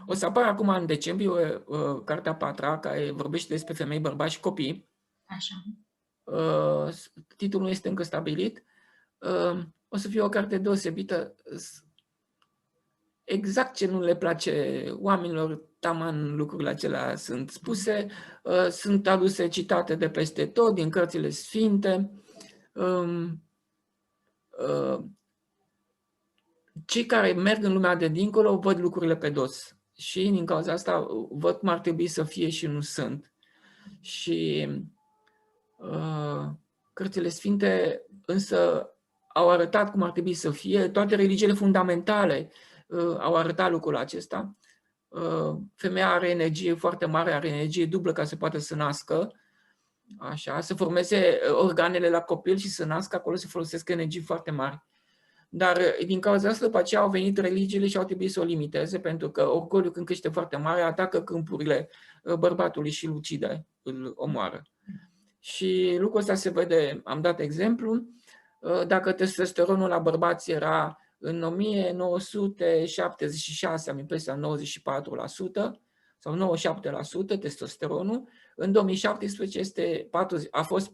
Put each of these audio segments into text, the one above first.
O să apară acum în decembrie cartea a patra, care vorbește despre femei, bărbați și copii. Așa. Titlul nu este încă stabilit. O să fie o carte deosebită. Exact ce nu le place oamenilor, taman lucrurile acelea sunt spuse, sunt aduse citate de peste tot, din cărțile sfinte. Cei care merg în lumea de dincolo văd lucrurile pe dos și din cauza asta văd cum ar trebui să fie și nu sunt. Și cărțile sfinte însă au arătat cum ar trebui să fie, toate religiile fundamentale au arătat lucrul acesta. Femeia are energie foarte mare, are energie dublă ca să poată să nască, așa, să formeze organele la copil și să nască, acolo se folosesc energii foarte mari. Dar din cauza asta, după aceea au venit religiile și au trebuit să o limiteze, pentru că orgoliul, când crește foarte mare, atacă câmpurile bărbatului și îl ucide, îl omoară. Și lucrul ăsta se vede, am dat exemplu, dacă testosteronul la bărbați era în 1976, am impresia 94% sau 97% testosteronul, în 2017 a fost 45%.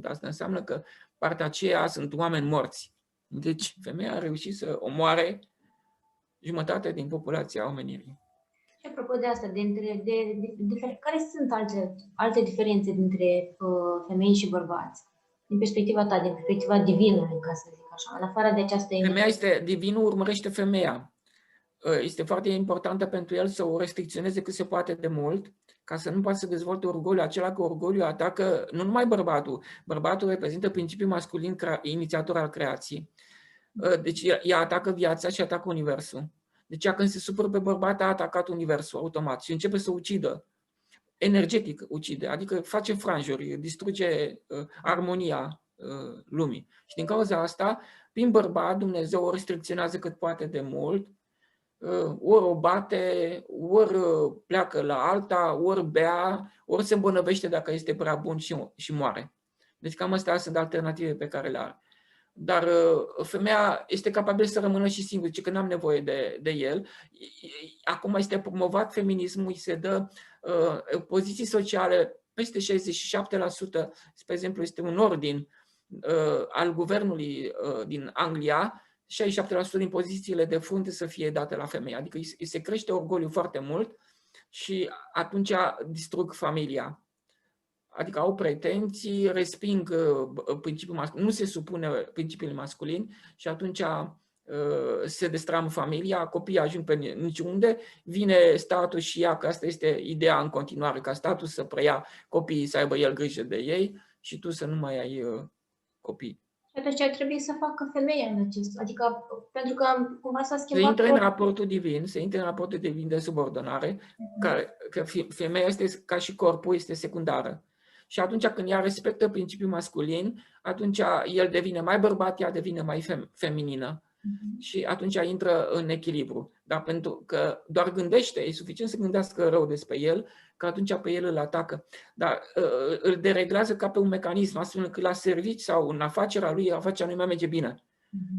Asta înseamnă că partea aceea sunt oameni morți. Deci femeia a reușit să omoare jumătate din populația omenirii. Și apropo de asta, care sunt alte diferențe dintre femei și bărbați? Din perspectiva ta, din perspectiva divină, ca să zic așa, în afară de această Divinul urmărește femeia. Este foarte importantă pentru el să o restricționeze cât se poate de mult, ca să nu poată să dezvolte orgoliul acela, că orgoliul atacă nu numai bărbatul. Bărbatul reprezintă principiul masculin inițiator al creației. Deci ea atacă viața și atacă universul. Deci ea când se supără pe bărbat a atacat universul automat și începe să ucidă. Energetic ucide, adică face franjuri, distruge armonia lumii. Și din cauza asta, prin bărbat, Dumnezeu o restricționează cât poate de mult, ori o bate, ori pleacă la alta, ori bea, ori se îmbolnăvește dacă este prea bun și moare. Deci cam astea sunt alternative pe care le are. Dar femeia este capabilă să rămână și singură, zice că n-am nevoie de el. Acum este promovat feminismul, îi se dă poziții sociale peste 67%, spre exemplu, este un ordin al guvernului din Anglia, 67% din pozițiile de frunte să fie date la femeie. Adică îi se crește orgoliul foarte mult și atunci distrug familia. Adică au pretenții, resping principiul masculin, nu se supune principiului masculin și atunci se destramă familia, copiii ajung pe niciunde, vine statul și ia, că asta este ideea în continuare, ca statul să preia copiii, să aibă el grijă de ei și tu să nu mai ai copii. Și atunci ar trebui să facă femeia în acest, adică pentru că cumva s-a schimbat. Se intră în raportul divin de subordonare, că femeia este ca și corpul, este secundară. Și atunci când ea respectă principiul masculin, atunci el devine mai bărbat, ea devine mai feminină. Și atunci intră în echilibru. Dar pentru că doar gândește, e suficient să gândească rău despre el, că atunci pe el îl atacă. Dar îl dereglează ca pe un mecanism, astfel încât la servici sau în afacerea lui nu mai merge bine.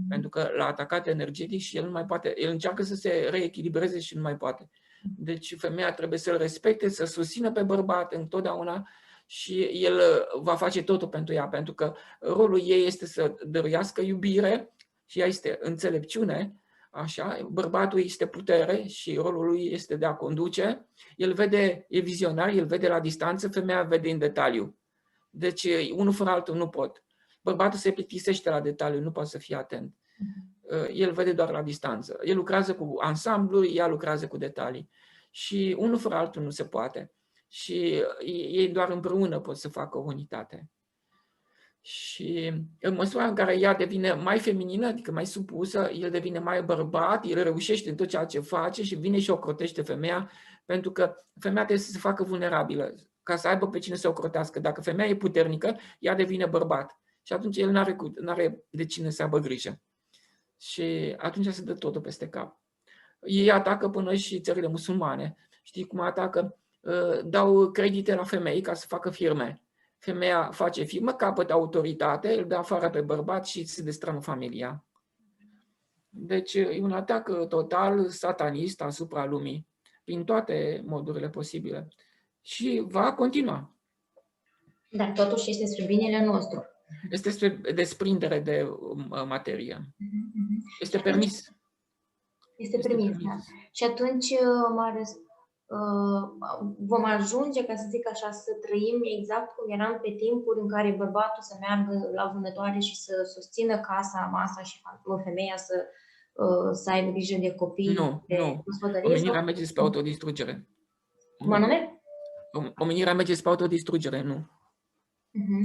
Pentru că l-a atacat energetic și el nu mai poate. El încearcă să se reechilibreze și nu mai poate. Deci femeia trebuie să-l respecte, să susțină pe bărbat întotdeauna și el va face totul pentru ea, pentru că rolul ei este să dăruiască iubire și ea este înțelepciune, așa, bărbatul este putere și rolul lui este de a conduce. El vede, e vizionar, el vede la distanță, femeia vede în detaliu. Deci unul fără altul nu pot. Bărbatul se plictisește la detaliu, nu poate să fie atent. El vede doar la distanță. El lucrează cu ansamblu, ea lucrează cu detalii. Și unul fără altul nu se poate. Și ei doar împreună pot să facă o unitate. Și în măsura în care ea devine mai feminină, adică mai supusă, el devine mai bărbat, el reușește în tot ceea ce face și vine și ocrotește femeia, pentru că femeia trebuie să se facă vulnerabilă, ca să aibă pe cine să ocrotească. Dacă femeia e puternică, ea devine bărbat. Și atunci el n-are de cine să aibă grijă. Și atunci se dă totul peste cap. Ei atacă până și țările musulmane. Știi cum atacă? Dau credite la femei ca să facă firme. Femeia face firmă, capătă autoritate, îl dă afară pe bărbat și se destramă familia. Deci e un atac total satanist asupra lumii, prin toate modurile posibile. Și va continua. Dar totuși este spre binele nostru. Este spre desprindere de materie. Este Și atunci, permis. este permis, da. Și atunci vom ajunge, ca să zic așa, să trăim exact cum eram pe timpuri în care bărbatul să meargă la vânătoare și să susțină casa, masa și femeia să aibă grijă de copii. Nu, de nu. gospodărie. Omenirea merge spre autodistrugere. Cum anume? Omenirea merge spre autodistrugere, nu.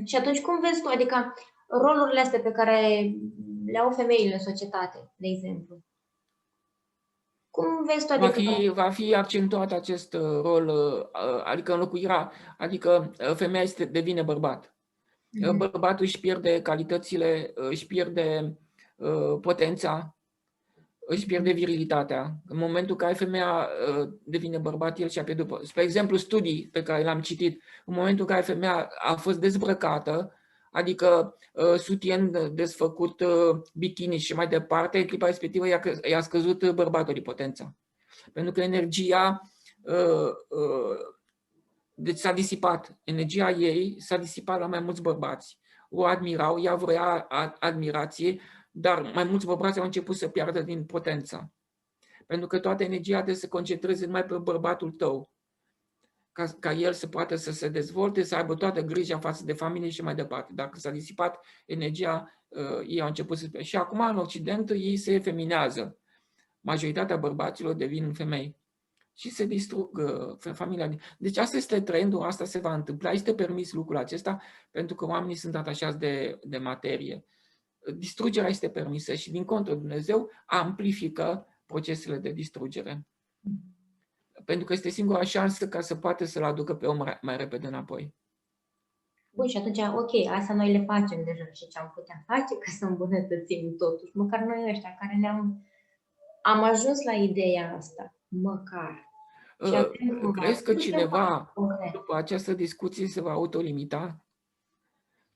Și atunci cum vezi tu, adică rolurile astea pe care le au femeile în societate, de exemplu? Cum vezi tu, adică... Va fi accentuat acest rol, adică înlocuirea, adică femeia devine bărbat. Bărbatul își pierde calitățile, își pierde potența, își pierde virilitatea. În momentul în care femeia devine bărbat, el și-a pierdut. Spre exemplu, studii pe care le-am citit, în momentul în care femeia a fost dezbrăcată, adică sutien desfăcut, bikini și mai departe, în clipa respectivă i-a scăzut bărbatului potența. Pentru că energia deci s-a disipat. Energia ei s-a disipat la mai mulți bărbați. O admirau, ea vrea admirație, dar mai mulți bărbați au început să piardă din potența. Pentru că toată energia trebuie să se concentreze numai pe bărbatul tău. Ca el să poată să se dezvolte, să aibă toată grija față de familie și mai departe. Dacă s-a disipat energia, ei au început să... Și acum, în Occident, ei se feminează. Majoritatea bărbaților devin femei. Și se distrug familia. Deci asta este trendul, asta se va întâmpla. Este permis lucrul acesta pentru că oamenii sunt atașați de materie. Distrugerea este permisă și, din contră, Dumnezeu amplifică procesele de distrugere. Pentru că este singura șansă ca să poată să-l aducă pe om mai repede înapoi. Bun, și atunci, ok, asta noi le facem deja și ce am putea face ca să îmbunătățim totuși. Măcar noi ăștia care am ajuns la ideea asta, măcar. Crezi că cineva, după această discuție, se va autolimita?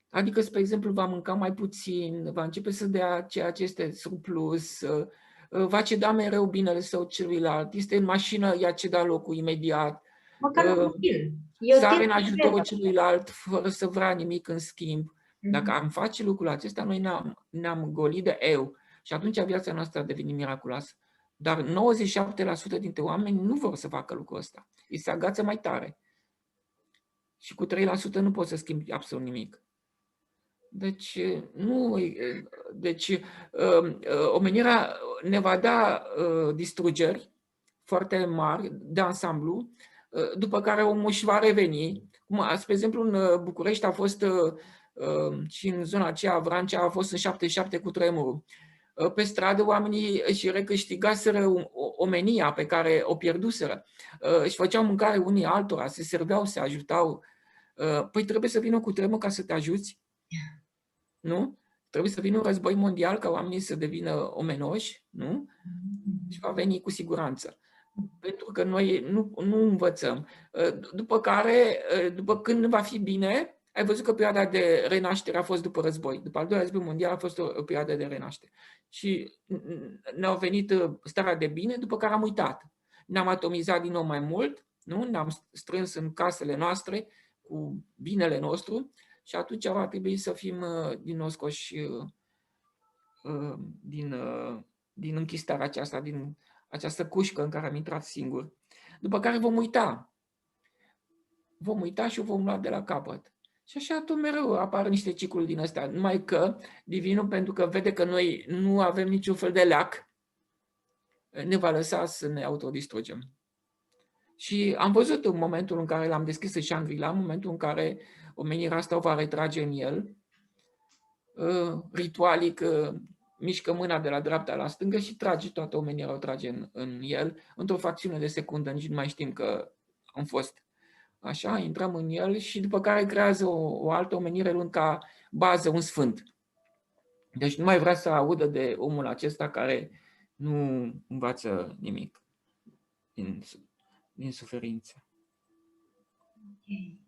Adică, spre exemplu, va mânca mai puțin, va începe să dea ceea ce este surplus, va ceda mereu binele său celuilalt, este în mașină, i-a cedat locul imediat, sare în ajutorul celuilalt fără să vrea nimic în schimb. Dacă am face lucrul acesta, noi ne-am golit de eu și atunci viața noastră a devenit miraculoasă. Dar 97% dintre oameni nu vor să facă lucrul ăsta. Îi se agață mai tare. Și cu 3% nu poți să schimbi absolut nimic. Deci omenirea ne va da distrugeri foarte mari de ansamblu, după care omul își va reveni. Spre exemplu, în București a fost și în zona aceea, Vrancea, a fost în 77 cu tremurul. Pe stradă oamenii își recâștigaseră omenia pe care o pierduseră. Își făceau mâncare unii altora, se serveau, se ajutau. Păi trebuie să vină cu tremur ca să te ajuți? Nu? Trebuie să vină un război mondial ca oamenii să devină omenoși? Nu? Și va veni cu siguranță. Pentru că noi nu învățăm. După când va fi bine, ai văzut că perioada de renaștere a fost după război. După al doilea război mondial a fost o perioadă de renaștere. Și ne-a venit starea de bine, după care am uitat. Ne-am atomizat din nou mai mult, nu? Ne-am strâns în casele noastre cu binele nostru și atunci va trebui să fim din nou scoși din închistarea aceasta, din această cușcă în care am intrat singur. După care vom uita. Vom uita și o vom lua de la capăt. Și așa tot mereu apar niște cicluri din astea. Numai că Divinul, pentru că vede că noi nu avem niciun fel de leac, ne va lăsa să ne autodistrugem. Și am văzut în momentul în care l-am deschis în Shangri-La, în momentul în care omenirea asta o va retrage în el, ritualic, mișcă mâna de la dreapta la stângă și trage toată omenirea, o trage în el, într-o fracțiune de secundă, nici nu mai știm că am fost. Așa, intrăm în el și după care creează o altă omenire luând ca bază un sfânt. Deci nu mai vrea să audă de omul acesta care nu învață nimic din suferință. Okay.